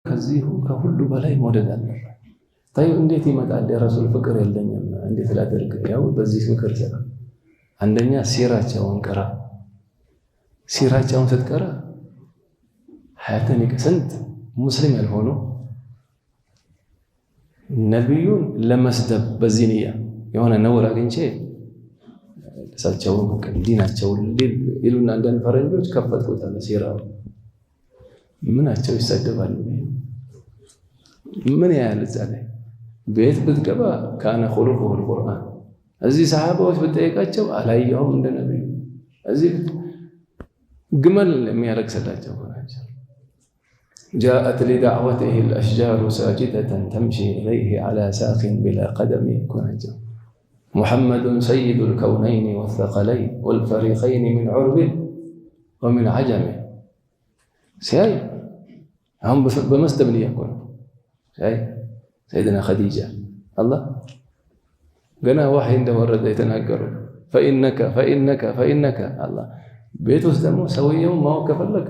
ከዚሁ ከሁሉ በላይ መውደድ አለበት። ታዩ እንዴት ይመጣል? የረሱል ፍቅር የለኝም እንዴት ላደርግ? ያው በዚህ ፍቅር ሰራ። አንደኛ ሲራቸውን ቀራ። ሲራቸውን ስትቀራ ሐያተን ስንት ሙስሊም ያልሆኑ ነብዩን ለመስደብ በዚህ ንያ የሆነ ነውር አግኝቼ እሳቸውን ዲናቸው ይሉና አንዳንድ ፈረንጆች ከፈትኩታል። ሲራው ምናቸው ይሰደባሉ። ምን ያህል ዛሬ ቤት ብትገባ ካነ ኹሉቁሁ አልቁርአን። እዚህ ሰሃባዎች ብትጠይቃቸው አላየሁም እንደ ነብዩ። እዚህ ግመል የሚያለቅስላቸው ናቸው። جاءت لدعوته الأشجار ساجدة تمشي إليه على ساق بلا قدم كنجا محمد سيد الكونين والثقلين والفريقين من عرب ومن عجم. سياي هم بمسدب لي يكون سياي سيدنا خديجة الله قنا واحد عنده ورد يتناقروا فإنك الله بيت وسدمو سويهم ما هو كفلك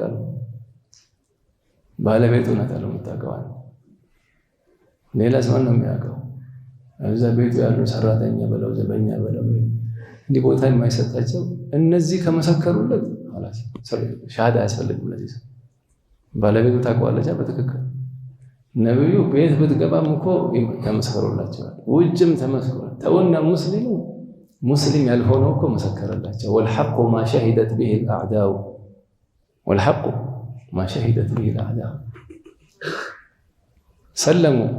ባለቤቱን አታለው መታቀዋል ሌላ ሰው ነው የሚያውቀው። እዛ ቤቱ ያሉ ሰራተኛ በለው ዘበኛ በለው እንዲህ ቦታ የማይሰጣቸው እነዚህ ከመሰከሩለት خلاص ሻሃዳ ያስፈልግም። ለዚህ ሰው ባለቤቱ ታውቀዋለች በትክክል። ነብዩ ቤት ብትገባም እኮ ተመስከሩላቸዋል፣ ውጭም ተመስክሯል። ተውና ሙስሊም ያልሆነው እኮ መሰከረላቸው። والحق ما شهدت به الاعداء والحق ما شهدت به الأعداء سلموا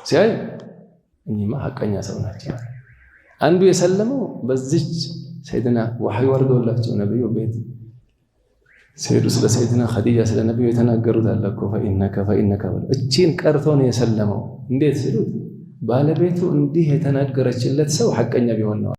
سياي اني ما حقኛ ሰው ናቸው። አንዱ የሰለመው በዚች ሰይድና ወህይ ወርዶላቸው ነብዩ ቤት ሰይዱ ስለ ሰይድና ኸዲጃ ስለ ነብዩ የተናገሩት አለኮ فإنك እቺን ቀርቶ ነው የሰለመው። እንዴት ሲሉት ባለቤቱ እንዲህ የተናገረችለት ሰው ሐቀኛ ቢሆን ነው።